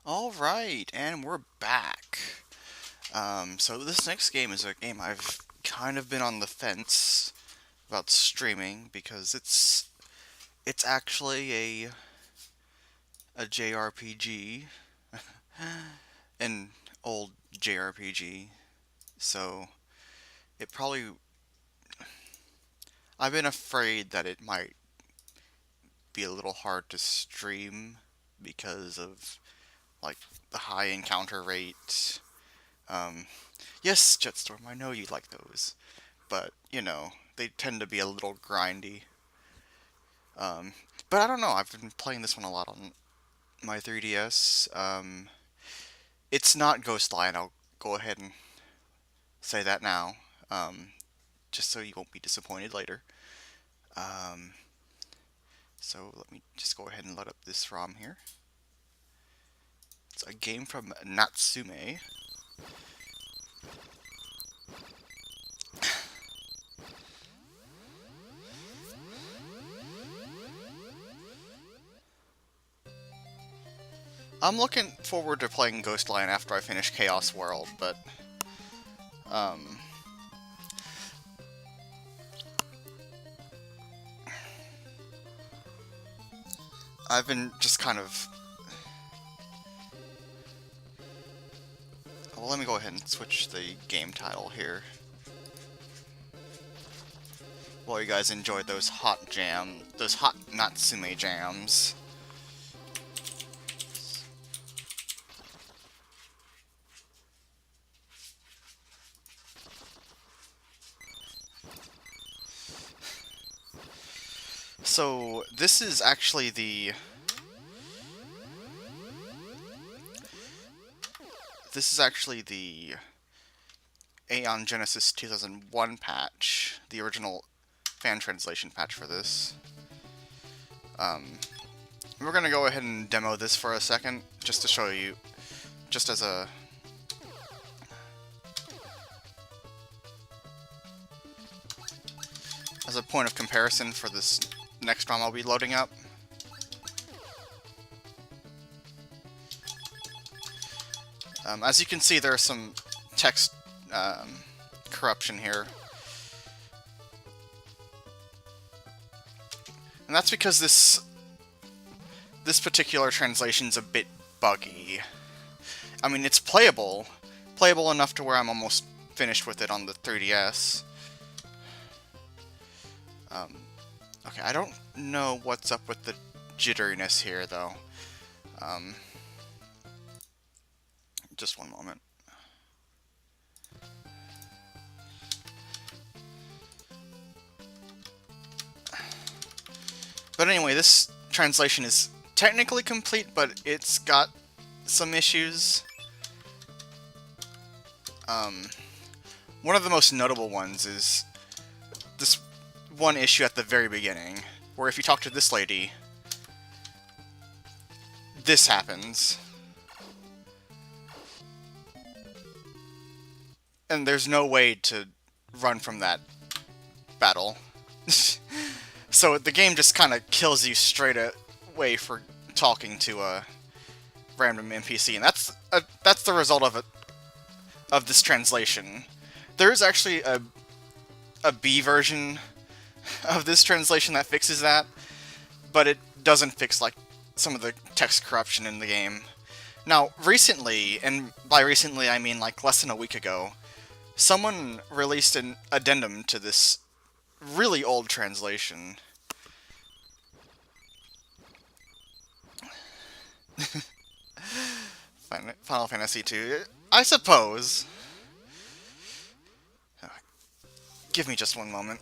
All right, and we're back. So this next game is a game I've kind of been on the fence about streaming because it's actually a JRPG, an old JRPG. So it probably I've been afraid that it might be a little hard to stream because of like the high encounter rate. Um, yes, Jetstorm, I know you like those. But they tend to be a little grindy. Um, but I don't know. I've been playing this one a lot on my 3DS. It's not Ghostline. I'll go ahead and say that now, um, just so you won't be disappointed later. Um, so let me just go ahead and load up this ROM here. It's a game from Natsume. I'm looking forward to playing Ghostline after I finish Chaos World, but um, I've been just kind of. Well, let me go ahead and switch the game title here. While you guys enjoyed those hot Natsume jams. So this is actually the Aeon Genesis 2001 patch, the original fan translation patch for this. Um, we're gonna go ahead and demo this for a second, just to show you, just as a point of comparison for this next ROM I'll be loading up. As you can see, there's some text corruption here. And that's because this particular translation's a bit buggy. I mean, it's playable enough to where I'm almost finished with it on the 3DS. Okay, I don't know what's up with the jitteriness here, though. Um, just one moment. But anyway, this translation is technically complete, but it's got some issues. One of the most notable ones is this one issue at the very beginning, where if you talk to this lady, this happens. And there's no way to run from that battle. So the game just kind of kills you straight away for talking to a random NPC, and that's the result of this translation. There is actually a B version of this translation that fixes that, but it doesn't fix like some of the text corruption in the game. Now, recently, and by recently I mean like less than a week ago, someone released an addendum to this really old translation. Final Fantasy II, I suppose. Give me just one moment.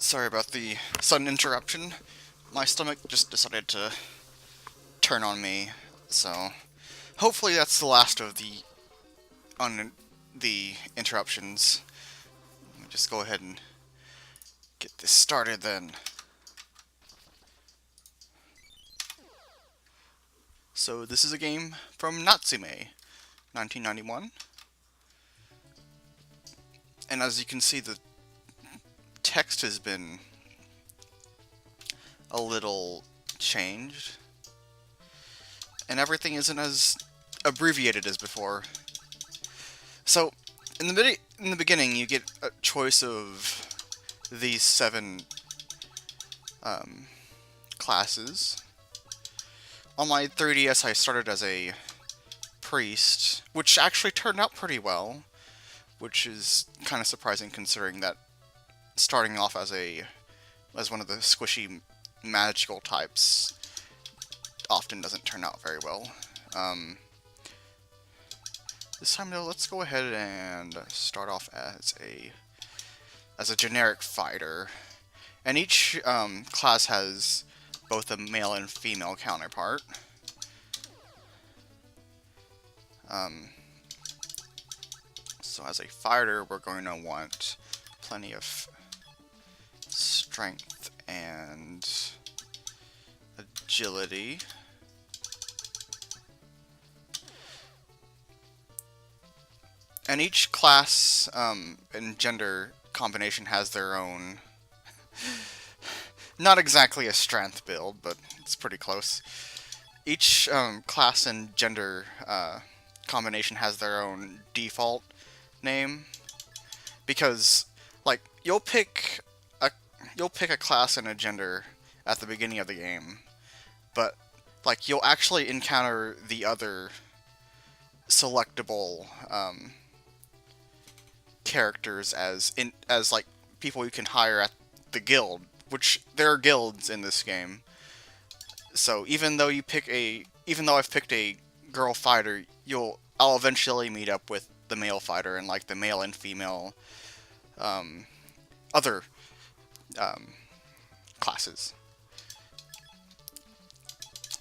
Sorry about the sudden interruption. My stomach just decided to turn on me, so hopefully that's the last of the interruptions. Let me just go ahead and get this started then. So this is a game from Natsume, 1991. And as you can see, the text has been a little changed. And everything isn't as abbreviated as before. So, in the beginning, you get a choice of these 7 classes. On my 3DS, I started as a priest, which actually turned out pretty well, which is kind of surprising considering that starting off as one of the squishy magical types often doesn't turn out very well. This time though, let's go ahead and start off as a generic fighter, and each class has both a male and female counterpart. So as a fighter, we're going to want plenty of strength and agility. And each class and gender combination has their own, not exactly a strength build, but it's pretty close. Each class and gender combination has their own default name, because like you'll pick a class and a gender at the beginning of the game, but like you'll actually encounter the other selectable characters as like people you can hire at the guild, which there are guilds in this game. So even though I've picked a girl fighter, I'll eventually meet up with the male fighter and like the male and female other classes.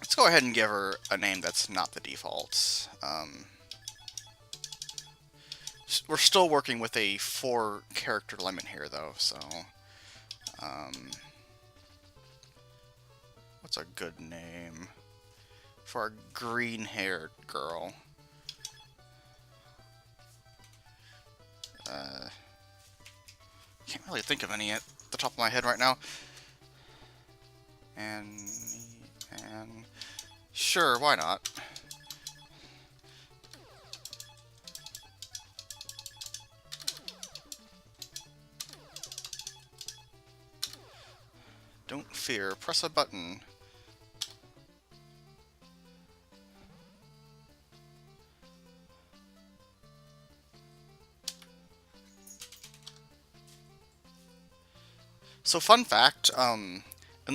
Let's go ahead and give her a name that's not the default. We're still working with a 4 character limit here though, so what's a good name for a green-haired girl? Can't really think of any at the top of my head right now. And sure, why not? Don't fear, press a button. So fun fact, in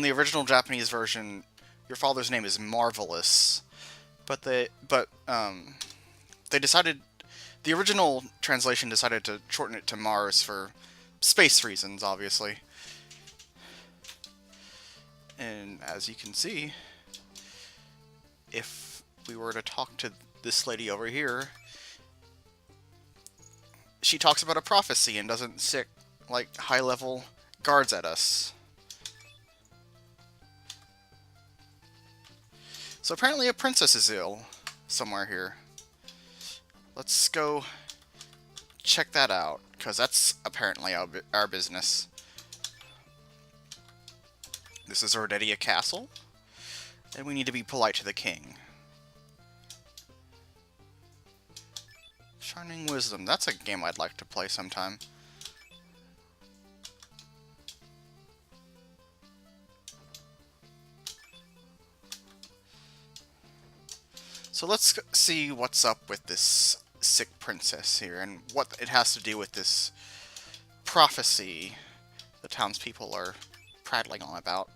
the original Japanese version, your father's name is Marvelous, but they decided, the original translation decided to shorten it to Mars for space reasons, obviously. And as you can see, if we were to talk to this lady over here, she talks about a prophecy and doesn't sick like high-level guards at us. So apparently a princess is ill somewhere here. Let's go check that out, because that's apparently our business. This is Ordedia Castle, and we need to be polite to the king. Shining Wisdom, that's a game I'd like to play sometime. So let's see what's up with this sick princess here, and what it has to do with this prophecy the townspeople are prattling on about.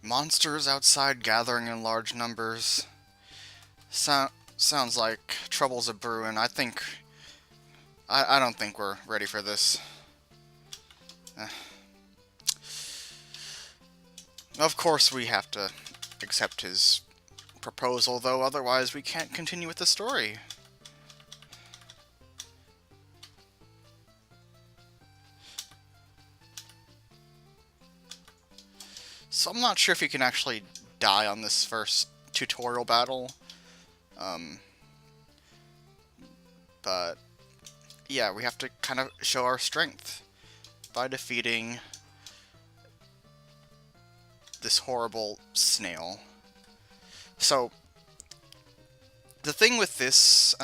Monsters outside gathering in large numbers. Sounds like trouble's a brewing. I don't think we're ready for this. Of course we have to accept his proposal, though, otherwise we can't continue with the story. So I'm not sure if you can actually die on this first tutorial battle. But yeah, we have to kind of show our strength by defeating this horrible snail. So the thing with this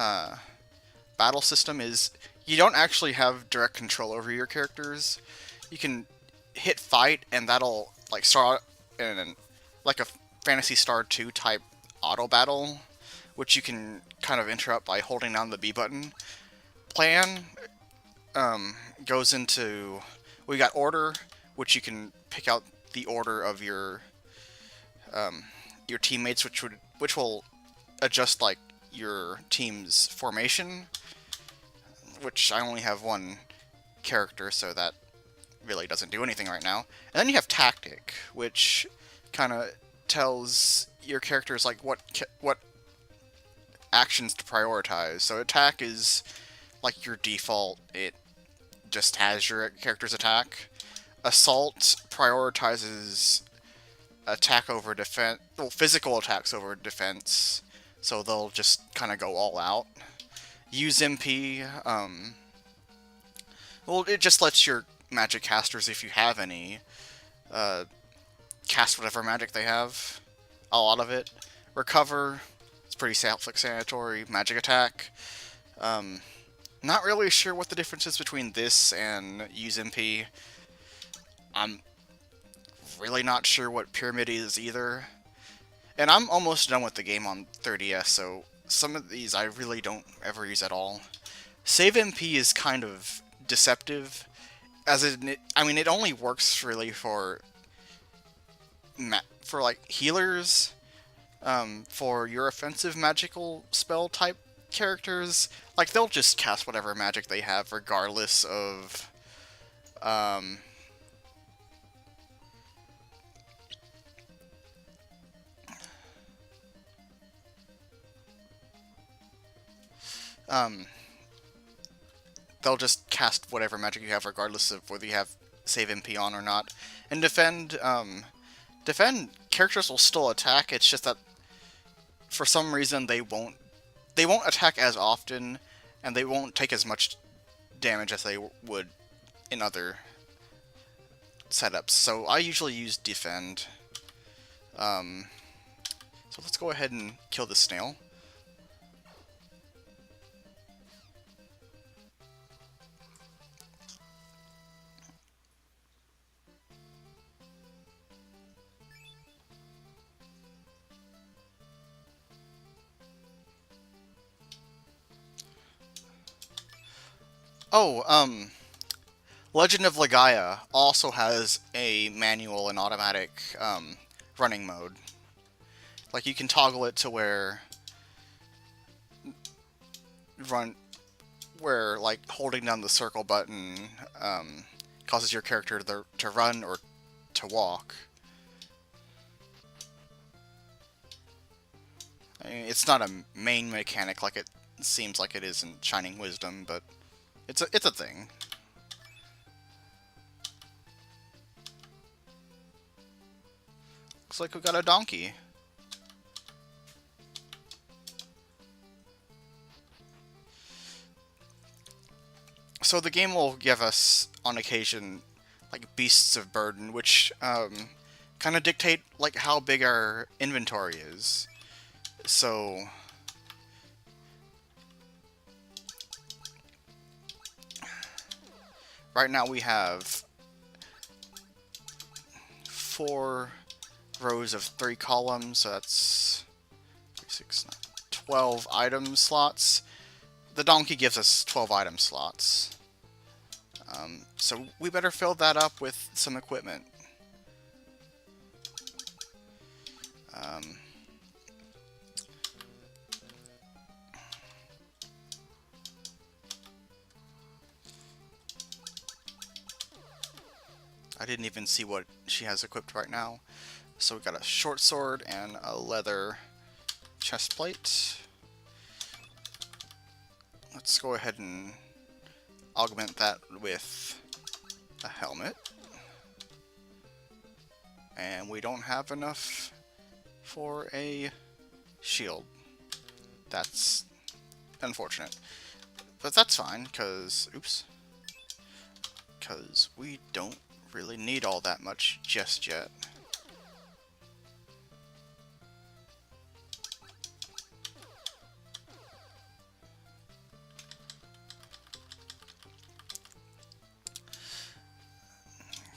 battle system is you don't actually have direct control over your characters. You can hit fight and that'll like start in like a Phantasy Star 2 type auto battle, which you can kind of interrupt by holding down the B button. Plan goes into, we got order, which you can pick out the order of your teammates, which will adjust like your team's formation, which I only have one character, so that really doesn't do anything right now. And then you have tactic, which kind of tells your characters like what actions to prioritize. So attack is like your default, it just has your character's attack. Assault prioritizes attack over defense, well, physical attacks over defense, so they'll just kind of go all out. Use MP, well, it just lets your magic casters, if you have any, cast whatever magic they have, a lot of it. Recover, it's pretty self-explanatory. Magic attack, not really sure what the difference is between this and use MP. I'm really not sure what Pyramid is either. And I'm almost done with the game on 3DS, so some of these I really don't ever use at all. Save MP is kind of deceptive, as it only works really for like healers, for your offensive magical spell type characters. Like they'll just cast whatever magic they have regardless of they'll just cast whatever magic you have regardless of whether you have save MP on or not. And defend characters will still attack, it's just that for some reason they won't attack as often, and they won't take as much damage as they would in other setups. So I usually use defend. So let's go ahead and kill the snail. Oh, Legend of Legaia also has a manual and automatic running mode. Like you can toggle it to where like holding down the circle button causes your character to run or to walk. I mean, it's not a main mechanic like it seems like it is in Shining Wisdom, but it's a thing. Looks like we got a donkey. So the game will give us, on occasion, like beasts of burden, which kind of dictate like how big our inventory is. So right now we have 4 rows of 3 columns, so that's 3, 6, 9, 12 item slots. The donkey gives us 12 item slots. So we better fill that up with some equipment. Um, I didn't even see what she has equipped right now. So we got a short sword and a leather chest plate. Let's go ahead and augment that with a helmet. And we don't have enough for a shield. That's unfortunate. But that's fine, because, oops. Because we don't really need all that much just yet.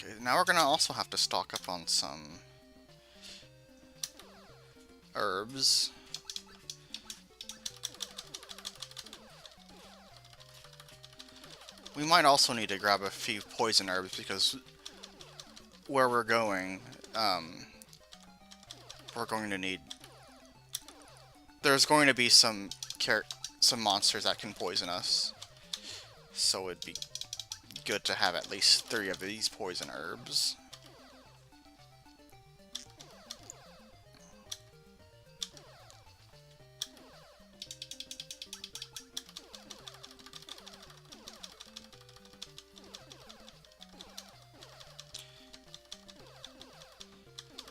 Okay, now we're gonna also have to stock up on some herbs. We might also need to grab a few poison herbs because where we're going, we're going to need... There's going to be some monsters that can poison us. So it'd be good to have at least 3 of these poison herbs.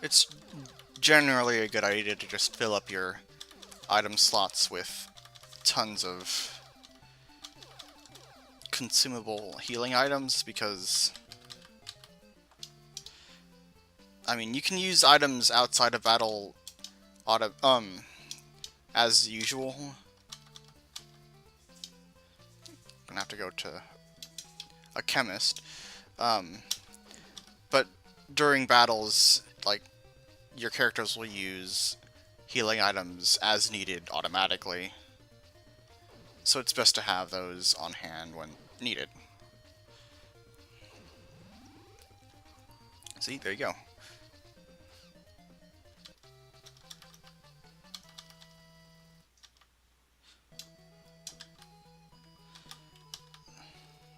It's generally a good idea to just fill up your item slots with tons of consumable healing items, because I mean, you can use items outside of battle as usual. I'm gonna have to go to a chemist. But during battles, like, your characters will use healing items as needed automatically. So it's best to have those on hand when needed. See, there you go.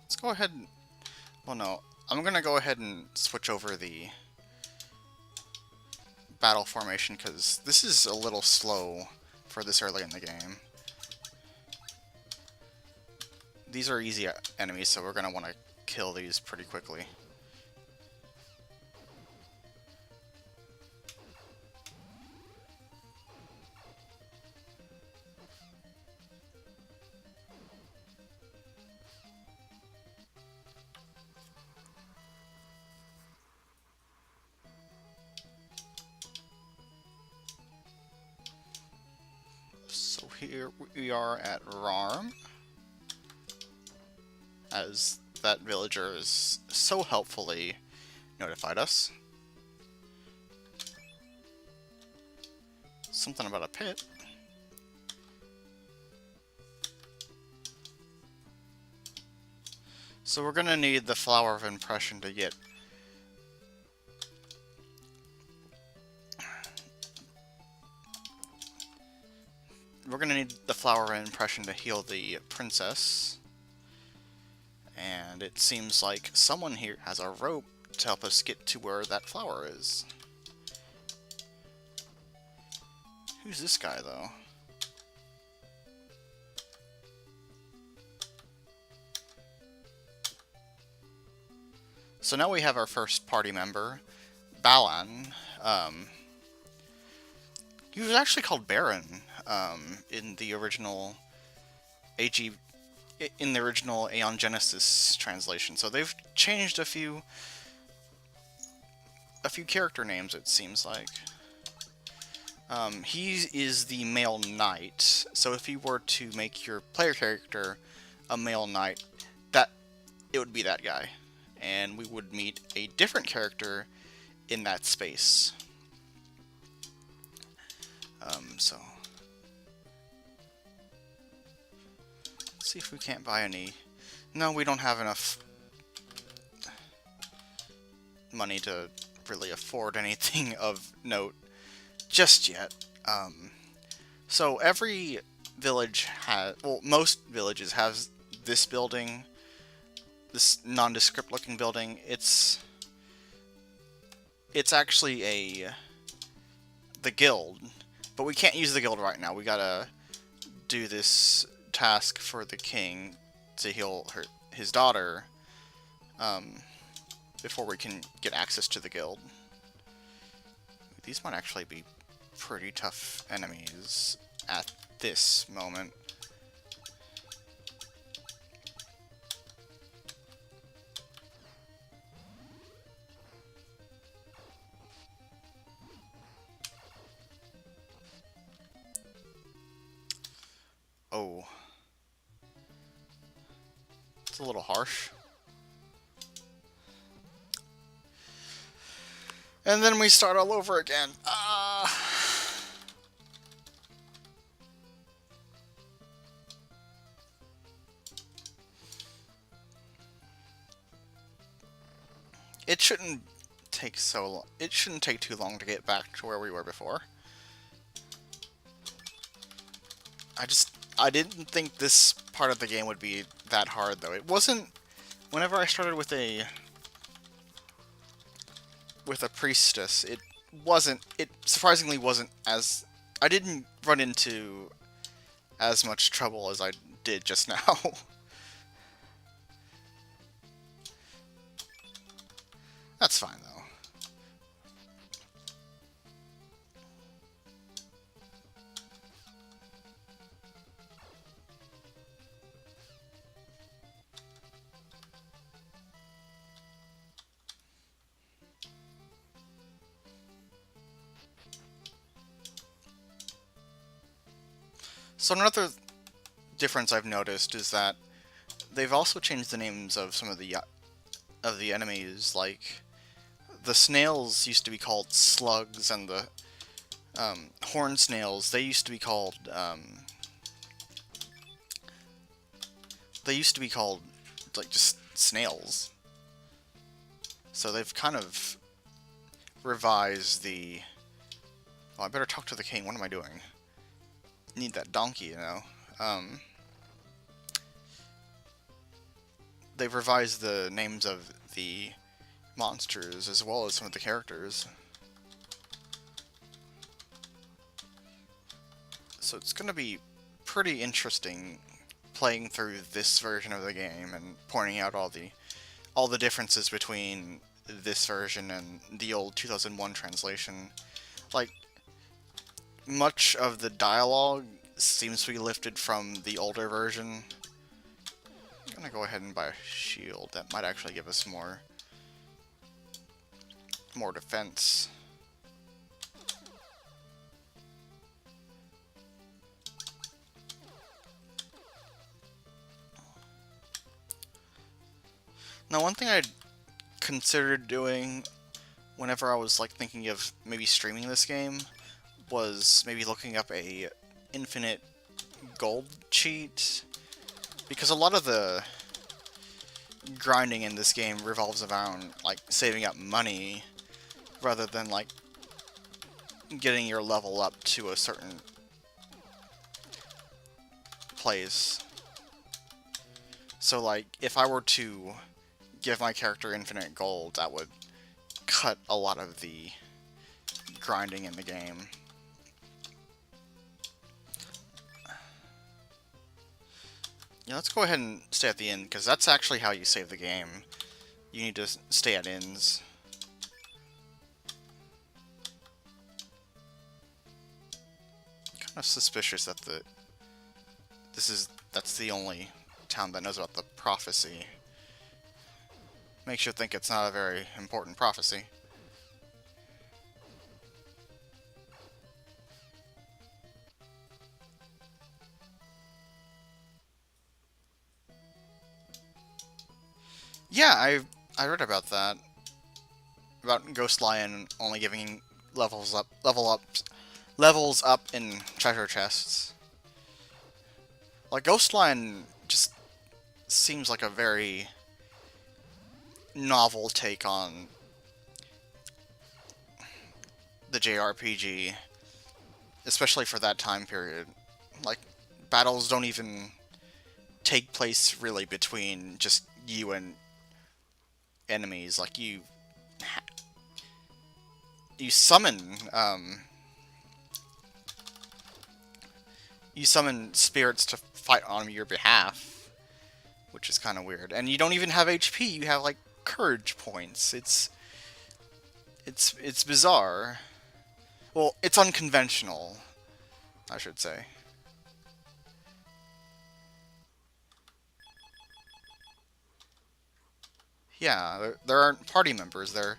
Let's go ahead and... Well, no. I'm gonna go ahead and switch over the battle formation, because this is a little slow for this early in the game. These are easy enemies, so we're gonna want to kill these pretty quickly. So here we are at Rarm, as that villager has so helpfully notified us. Something about a pit. So we're gonna need the Flower of Impression to get... We're gonna need the Flower of Impression to heal the princess. And it seems like someone here has a rope to help us get to where that flower is. Who's this guy, though? So now we have our first party member, Balan. He was actually called Baron in the original Aeon Genesis translation. So they've changed a few character names, it seems like. He is the male knight. So if you were to make your player character a male knight, it would be that guy. And we would meet a different character in that space. So let's see if we can't buy any. No, we don't have enough money to really afford anything of note. just yet. So every village has, well, most villages have this building, this nondescript looking building. It's actually the guild, but we can't use the guild right now. We gotta do this task for the king to heal his daughter before we can get access to the guild. These might actually be pretty tough enemies at this moment. Oh. It's a little harsh. And then we start all over again. It shouldn't take so long. It shouldn't take too long to get back to where we were before. I didn't think this part of the game would be that hard, though. It wasn't. Whenever I started with a priestess, it wasn't. It surprisingly wasn't as. I didn't run into as much trouble as I did just now. That's fine, though. So another difference I've noticed is that they've also changed the names of some of the enemies. Like the snails used to be called slugs, and the horn snails, they used to be called like just snails. So they've kind of revised the. Oh, I better talk to the king. What am I doing? Need that donkey, you know. They've revised the names of the monsters as well as some of the characters. So it's going to be pretty interesting playing through this version of the game and pointing out all the differences between this version and the old 2001 translation. Like, much of the dialogue seems to be lifted from the older version. I'm gonna go ahead and buy a shield. That might actually give us more defense. Now, one thing I'd considered doing whenever I was like thinking of maybe streaming this game was maybe looking up a infinite gold cheat, because a lot of the grinding in this game revolves around like saving up money rather than like getting your level up to a certain place. So like if I were to give my character infinite gold, that would cut a lot of the grinding in the game. Yeah, let's go ahead and stay at the inn, because that's actually how you save the game. You need to stay at inns. Kind of suspicious that that's the only town that knows about the prophecy. Makes you think it's not a very important prophecy. Yeah, I read about that. About Ghost Lion only giving levels up in treasure chests. Like Ghost Lion just seems like a very novel take on the JRPG. especially for that time period. Like, battles don't even take place really between just you and enemies. Like, you summon you summon spirits to fight on your behalf, which is kind of weird. And you don't even have HP. You have like courage points. It's bizarre. Well, it's unconventional, I should say. Yeah, there aren't party members. They're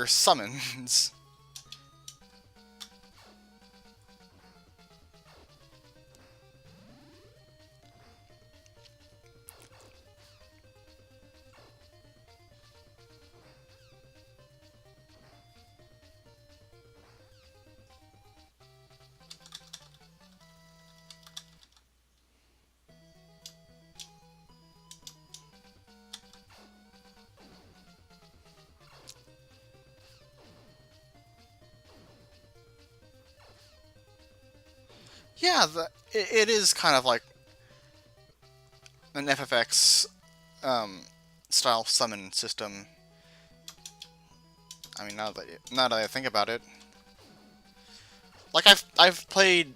summons. Yeah, it is kind of like an FFX um, style summon system. I mean, now that I think about it, like I've played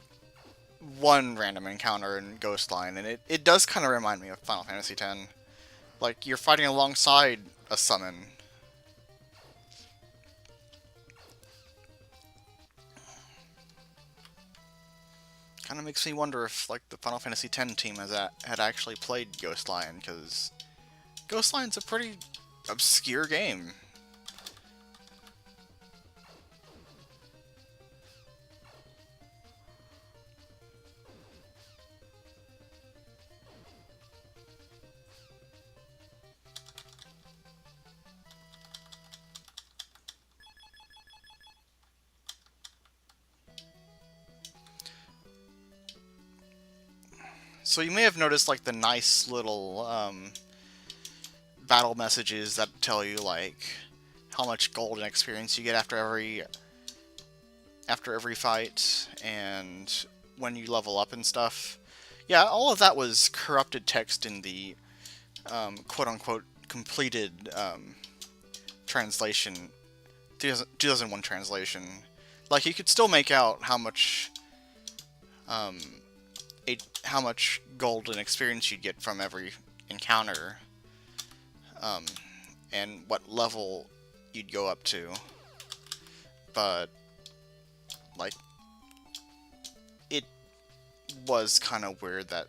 one random encounter in Ghostline, and it does kind of remind me of Final Fantasy X. Like you're fighting alongside a summon. Kind of makes me wonder if like the Final Fantasy X team had actually played Ghostline, because Ghostline's a pretty obscure game. So you may have noticed like the nice little battle messages that tell you like how much golden experience you get after every fight and when you level up and stuff. Yeah, all of that was corrupted text in the quote-unquote completed translation, 2001 translation. Like you could still make out um, how much golden experience you'd get from every encounter, um, and what level you'd go up to. But like, it was kind of weird that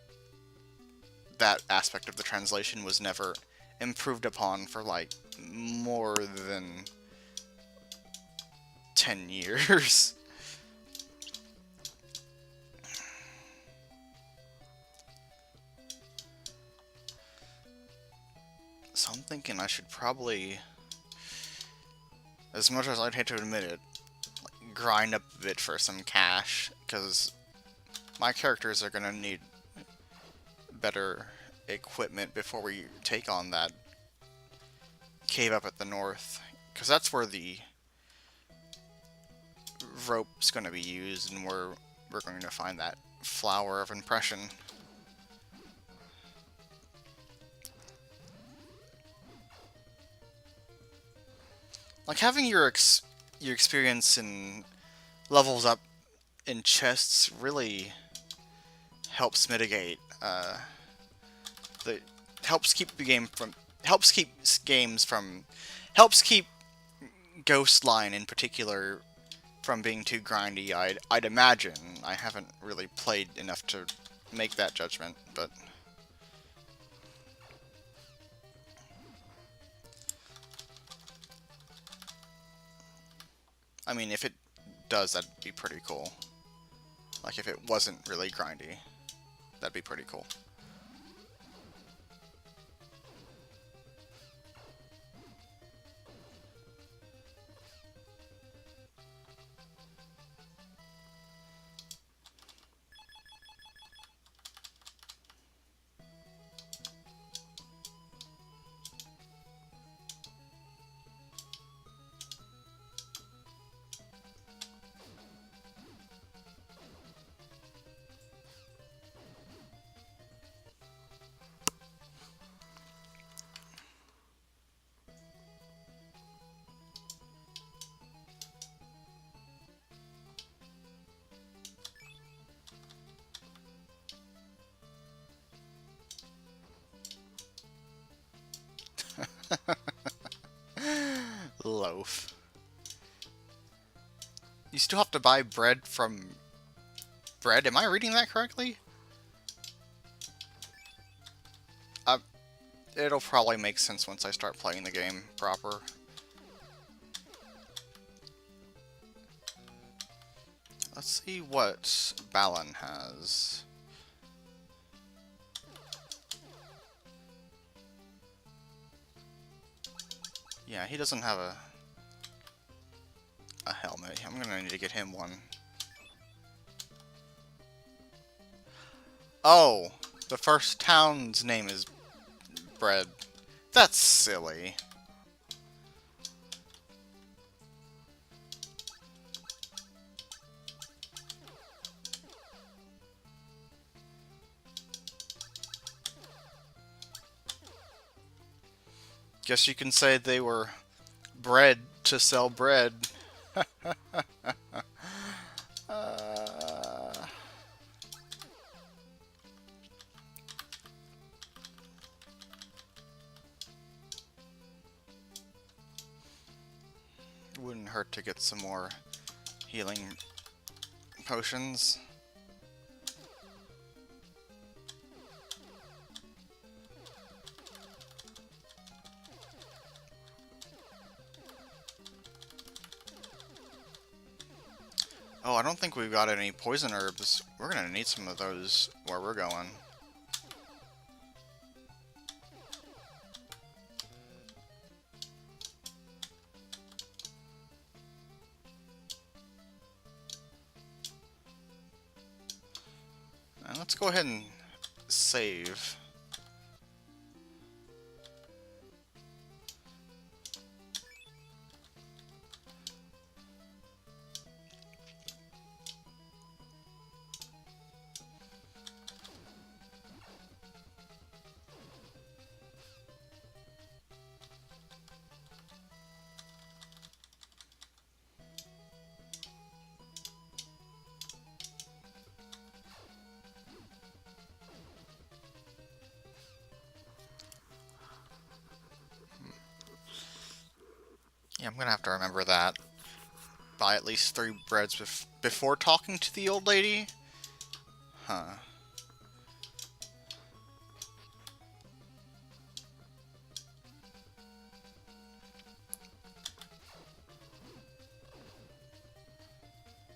that aspect of the translation was never improved upon for like more than 10 years. So I'm thinking I should probably, as much as I'd hate to admit it, like, grind up a bit for some cash, because my characters are gonna need better equipment before we take on that cave up at the north, because that's where the rope's gonna be used, and we're going to find that flower of impression. Like having your experience in levels up in chests really helps mitigate the helps keep the game from helps keep games from helps keep Ghostline in particular from being too grindy. I'd imagine. I haven't really played enough to make that judgment, but I mean, if it does, that'd be pretty cool. Like if it wasn't really grindy, that'd be pretty cool. You still have to buy bread from bread? Am I reading that correctly? Uh, it'll probably make sense once I start playing the game proper. Let's see what Balan has. Yeah, he doesn't have a helmet. I'm gonna need to get him one. Oh, the first town's name is Bread. That's silly. Guess you can say they were bred to sell bread. uh... Wouldn't hurt to get some more healing potions. Oh, I don't think we've got any poison herbs. We're gonna need some of those where we're going. And let's go ahead and save. Yeah, I'm gonna have to remember that. Buy at least 3 breads before talking to the old lady? Huh.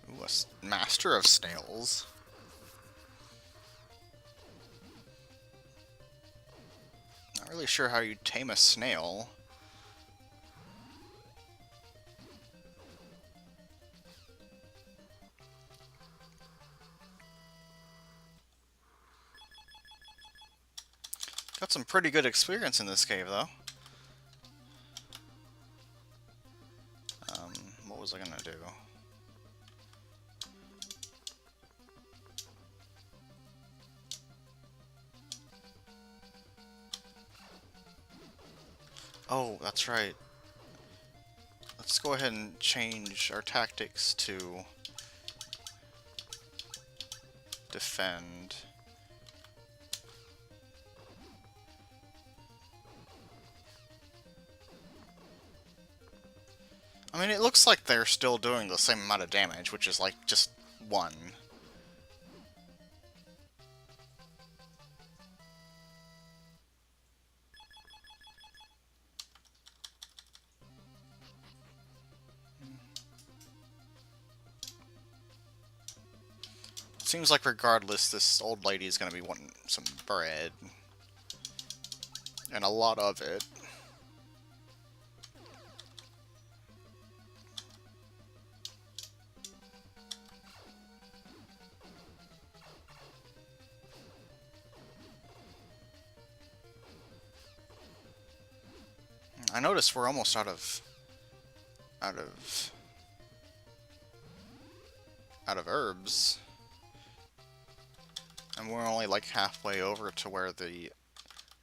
Ooh, a master of snails. Not really sure how you tame a snail. Got some pretty good experience in this cave, though. What was I gonna do? Oh, that's right. Let's go ahead and change our tactics to defend. I mean, it looks like they're still doing the same amount of damage, which is like just 1. Seems like regardless, this old lady is going to be wanting some bread. And a lot of it. I noticed we're almost out of herbs. And we're only like halfway over to where the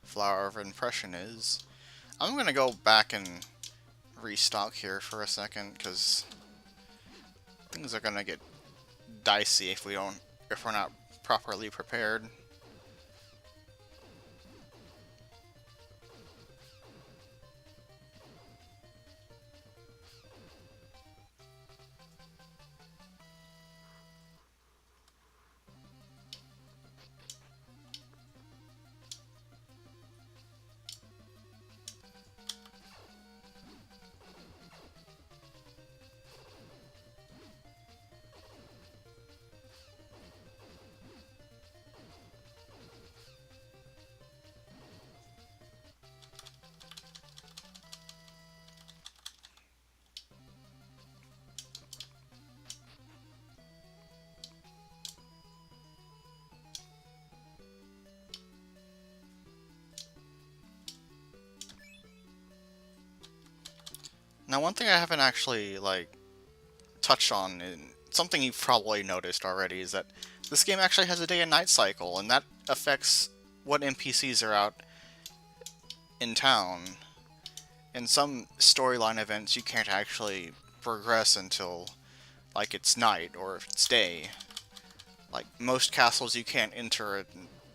Flower of Impression is. I'm gonna go back and restock here for a second, because things are gonna get dicey if we're not properly prepared. Now, one thing I haven't actually, like, touched on, and something you've probably noticed already, is that this game actually has a day and night cycle, and that affects what NPCs are out in town. In some storyline events, you can't actually progress until, like, it's night or it's day. Like, most castles you can't enter it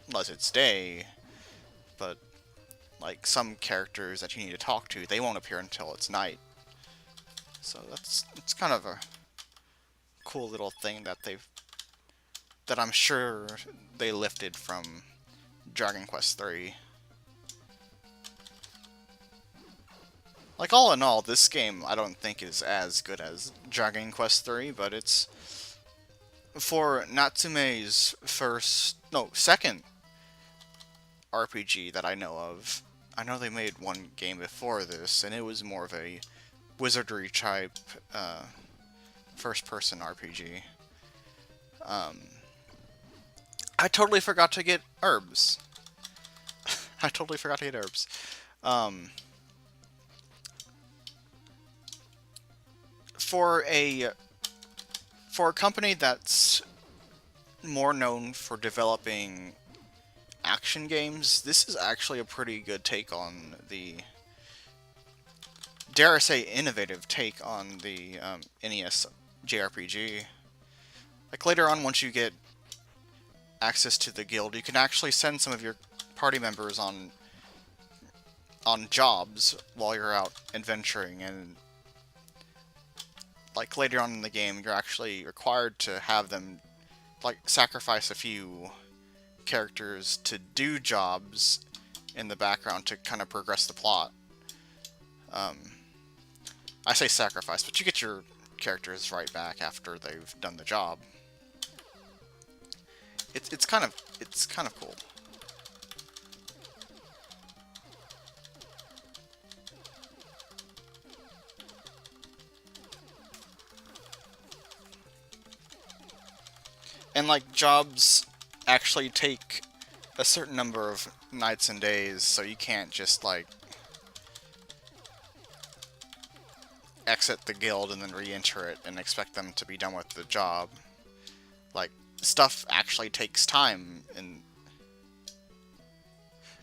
unless it's day, but, like, some characters that you need to talk to, they won't appear until it's night. So it's kind of a cool little thing that I'm sure they lifted from Dragon Quest III. Like, all in all, this game I don't think is as good as Dragon Quest III, but it's for Natsume's second RPG that I know of. I know they made one game before this, and it was more of a wizardry type first-person RPG. I totally forgot to get herbs. I totally forgot to get herbs. For a company that's more known for developing action games, this is actually a pretty good take on the, dare I say, innovative take on the NES JRPG. Like, later on, once you get access to the guild, you can actually send some of your party members on jobs while you're out adventuring, and like later on in the game, you're actually required to have them like sacrifice a few characters to do jobs in the background to kind of progress the plot. I say sacrifice, but you get your characters right back after they've done the job. It's kind of cool. And like, jobs actually take a certain number of nights and days, so you can't just like exit the guild and then re-enter it and expect them to be done with the job. Like, stuff actually takes time. In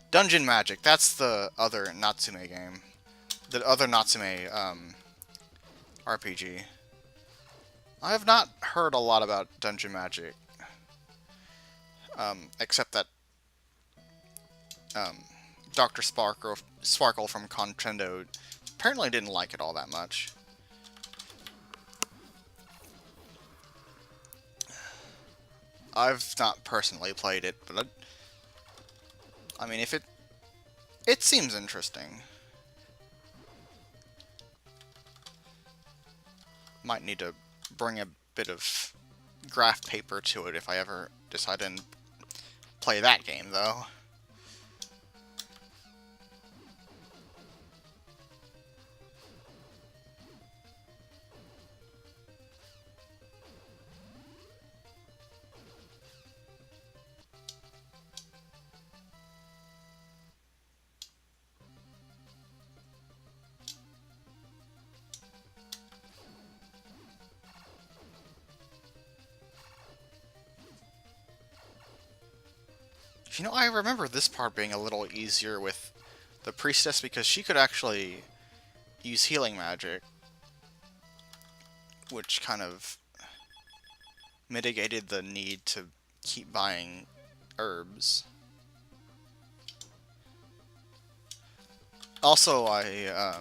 Dungeon Magic, that's the other Natsume game. The other Natsume RPG. I have not heard a lot about Dungeon Magic. Except that Dr. Sparkle from Contendo apparently didn't like it all that much. I've not personally played it, but I mean, if it seems interesting. Might need to bring a bit of graph paper to it if I ever decide to play that game, though. You know, I remember this part being a little easier with the priestess because she could actually use healing magic, which kind of mitigated the need to keep buying herbs. Also, I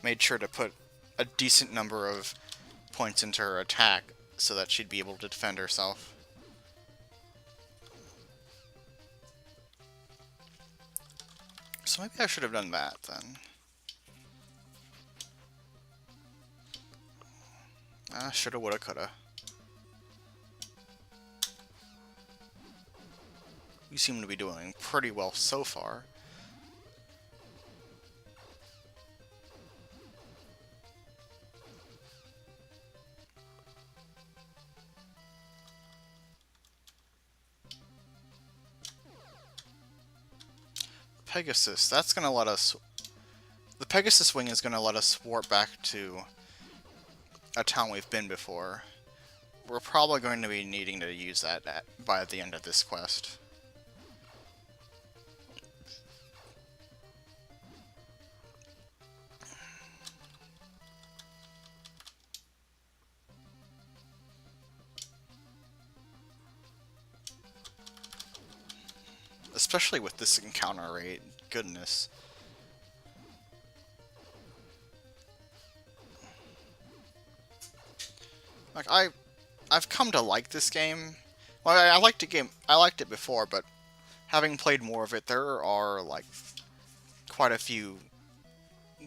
made sure to put a decent number of points into her attack so that she'd be able to defend herself. So maybe I should have done that then. Shoulda, woulda, coulda. You seem to be doing pretty well so far. Pegasus, that's gonna let us... the Pegasus Wing is going to let us warp back to a town we've been before. We're probably going to be needing to use that by the end of this quest. Especially with this encounter rate, goodness. Like I've come to like this game. Well, I liked the game. I liked it before, but having played more of it, there are like quite a few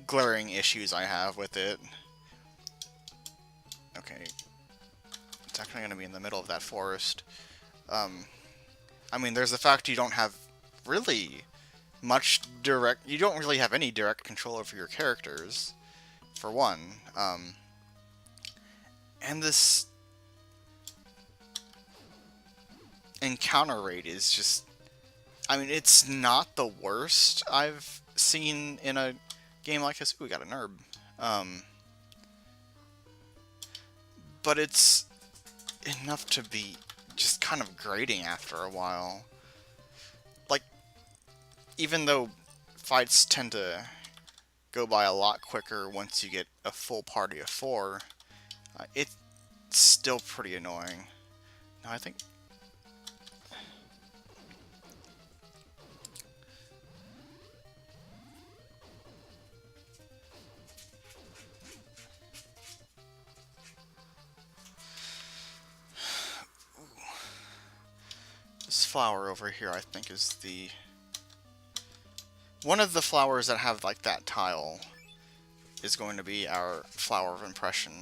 glaring issues I have with it. Okay, it's actually going to be in the middle of that forest. I mean, there's the fact you don't have really much direct... You don't really have any direct control over your characters, for one. And this encounter rate is just... I mean, it's not the worst I've seen in a game like this. Ooh, we got an herb. But it's enough to be just kind of grating after a while. Like, even though fights tend to go by a lot quicker once you get a full party of 4, it's still pretty annoying. Now, I think... This flower over here, I think, is the... One of the flowers that have, like, that tile is going to be our flower of impression.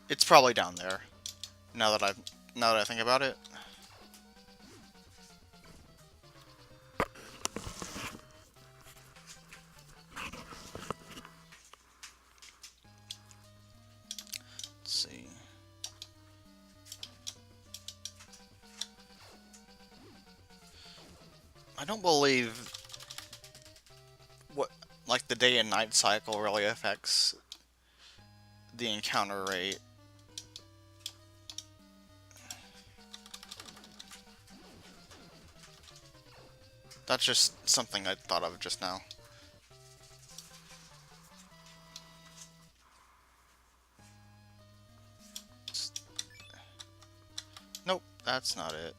It's probably down there. Now that I think about it. Let's see. I don't believe what like the day and night cycle really affects the encounter rate. That's just something I thought of just now. Nope, that's not it.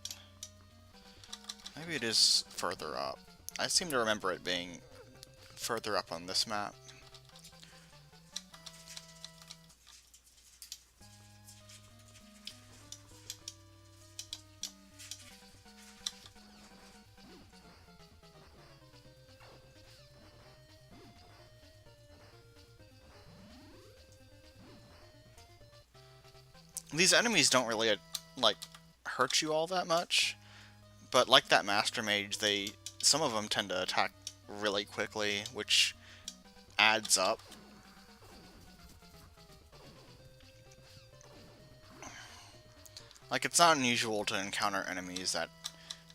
Maybe it is further up. I seem to remember it being further up on this map. These enemies don't really, like, hurt you all that much, but like that Master Mage, some of them tend to attack really quickly, which adds up. Like, it's not unusual to encounter enemies that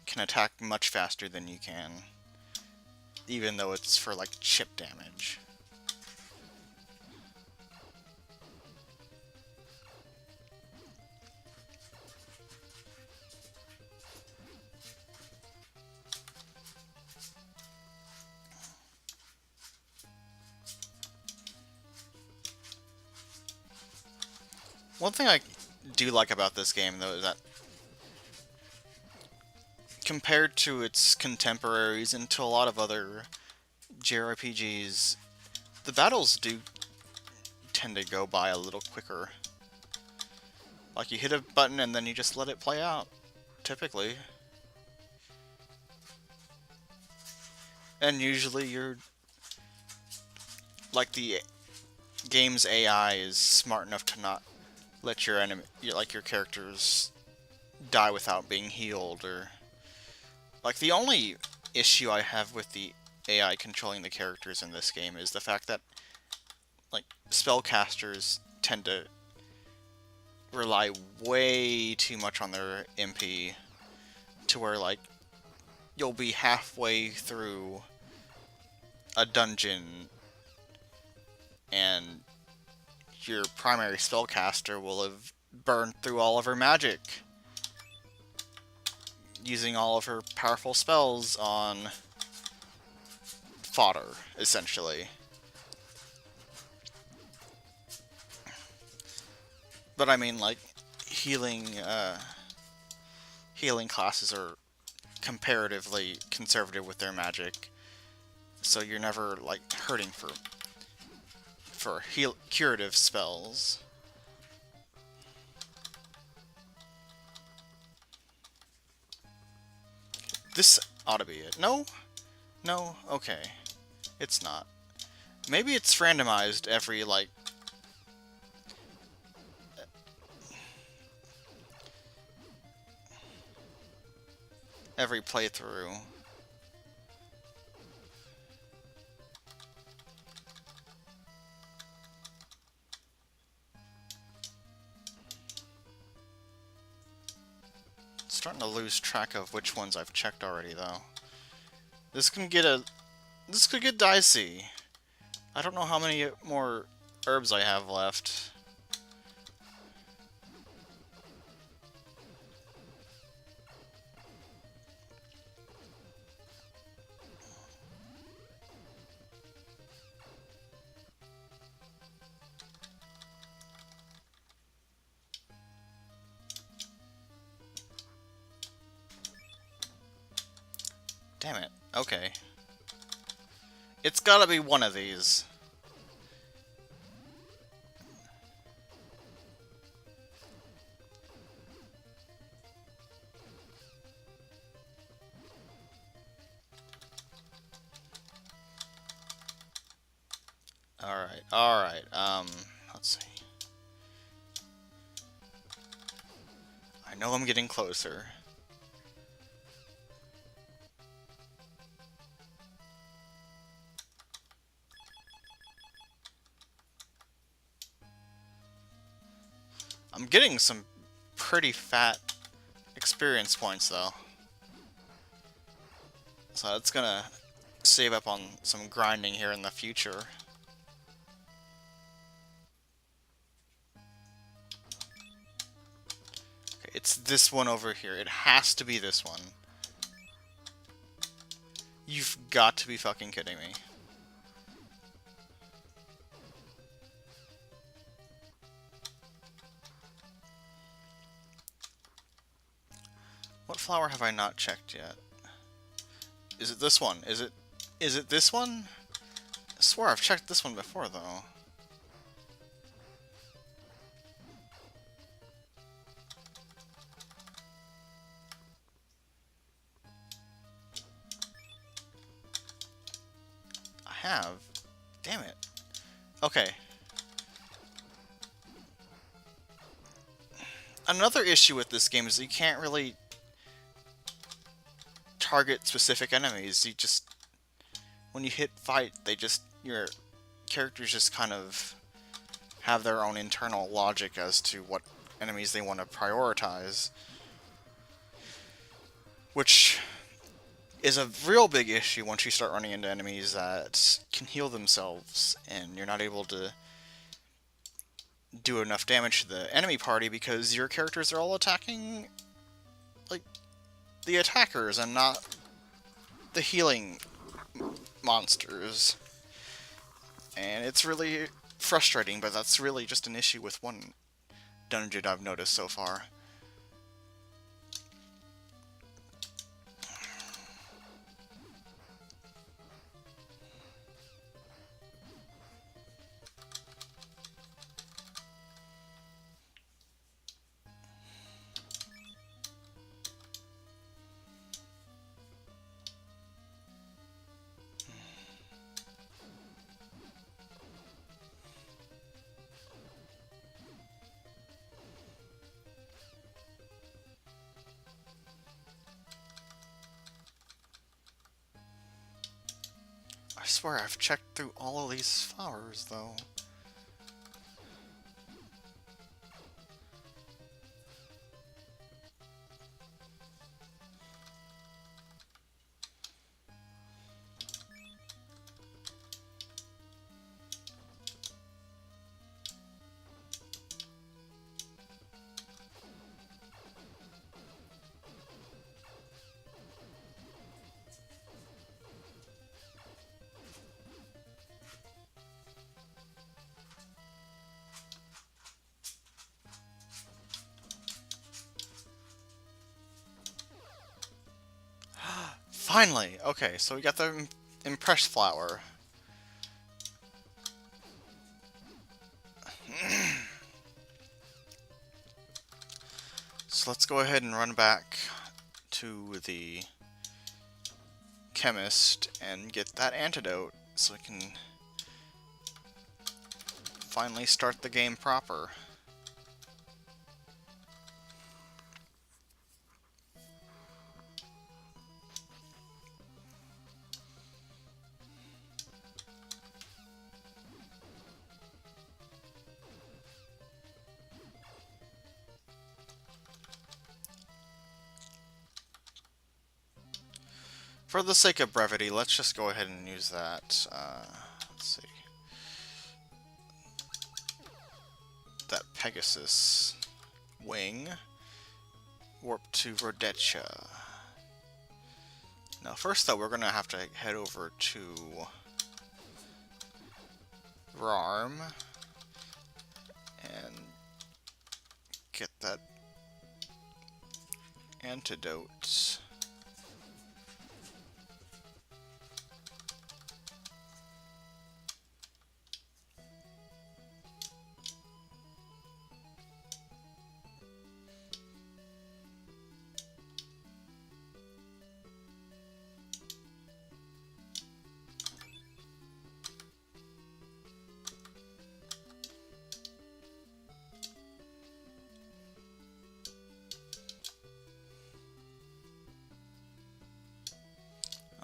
can attack much faster than you can, even though it's for, like, chip damage. One thing I do like about this game, though, is that compared to its contemporaries and to a lot of other JRPGs, the battles do tend to go by a little quicker. Like, you hit a button and then you just let it play out, typically. And usually you're... Like, the game's AI is smart enough to not let your enemy, like your characters, die without being healed, or Like, the only issue I have with the AI controlling the characters in this game is the fact that, like, spellcasters tend to rely way too much on their MP to where, like, you'll be halfway through a dungeon and your primary spellcaster will have burned through all of her magic using all of her powerful spells on fodder, essentially. But I mean, like, healing classes are comparatively conservative with their magic, so you're never, like, hurting for curative spells. This ought to be it. No? No? Okay. It's not. Maybe it's randomized every, like... every playthrough. Starting to lose track of which ones I've checked already, though. This could get dicey. I don't know how many more herbs I have left. Damn it. Okay. It's gotta be one of these. Alright, let's see. I know I'm getting closer. I'm getting some pretty fat experience points, though. So that's gonna save up on some grinding here in the future. Okay, it's this one over here. It has to be this one. You've got to be fucking kidding me. What flower have I not checked yet? Is it this one? Is it this one? I swear I've checked this one before, though. I have. Damn it. Okay. Another issue with this game is that you can't really target specific enemies. You just... when you hit fight, your characters just kind of have their own internal logic as to what enemies they want to prioritize. Which is a real big issue once you start running into enemies that can heal themselves, and you're not able to do enough damage to the enemy party because your characters are all attacking, like, the attackers and not the healing monsters. And it's really frustrating, but that's really just an issue with one dungeon I've noticed so far. swear I've checked through all of these flowers, though. Finally! Okay, so we got the Impress flower. So let's go ahead and run back to the chemist and get that antidote so we can finally start the game proper. For the sake of brevity, let's just go ahead and use that. Let's see. That Pegasus wing. Warp to Rhodetia. Now, first though, we're gonna have to head over to Rarm and get that antidote.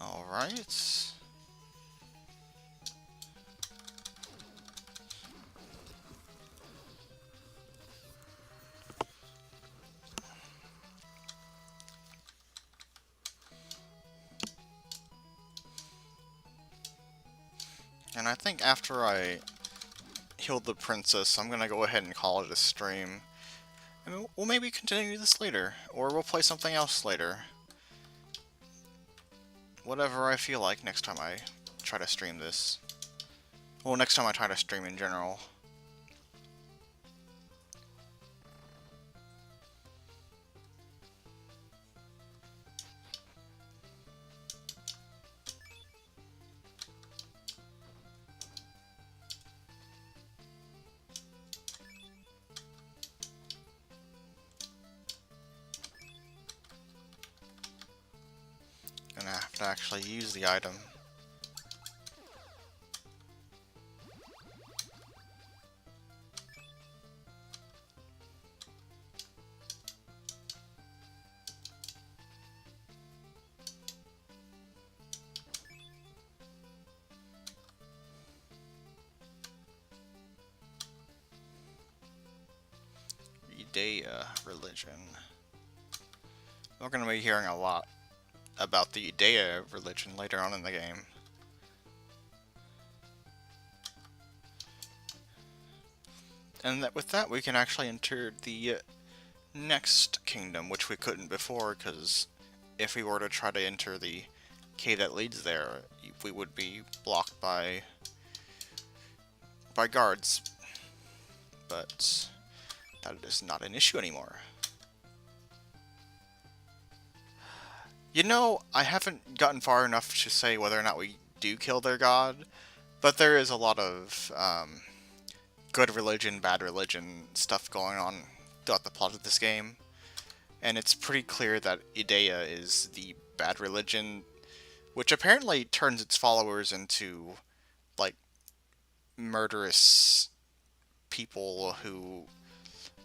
Alright. And I think after I heal the princess, I'm gonna go ahead and call it a stream. And we'll maybe continue this later, or we'll play something else later. Whatever I feel like next time I try to stream this. Well, next time I try to stream in general. Gonna have to actually use the item. Udea religion. We're gonna be hearing a lot about the Udea religion later on in the game. And that with that we can actually enter the next kingdom, which we couldn't before, because if we were to try to enter the cave that leads there, we would be blocked by guards. But that is not an issue anymore. You know, I haven't gotten far enough to say whether or not we do kill their god, but there is a lot of good religion, bad religion stuff going on throughout the plot of this game. And it's pretty clear that Udea is the bad religion, which apparently turns its followers into, like, murderous people who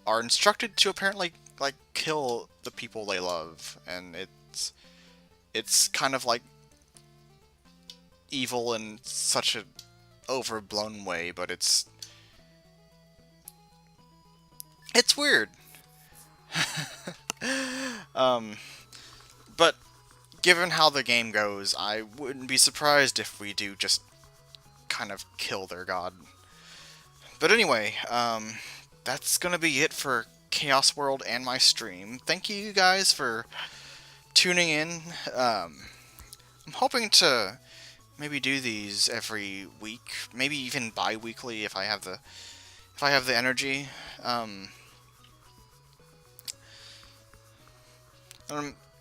are instructed to apparently, like, kill the people they love. And it's kind of like evil in such a overblown way, but it's weird. But given how the game goes, I wouldn't be surprised if we do just kind of kill their god. But anyway, that's gonna be it for Chaos World and my stream. Thank you guys for tuning in. I'm hoping to maybe do these every week, maybe even bi-weekly if I have the energy. I'm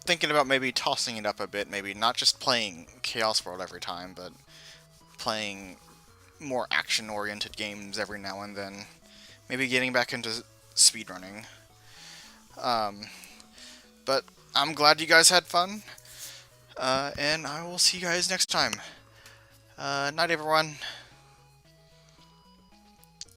thinking about maybe tossing it up a bit, maybe not just playing Chaos World every time, but playing more action-oriented games every now and then. Maybe getting back into speedrunning. But I'm glad you guys had fun, and I will see you guys next time. Night, everyone.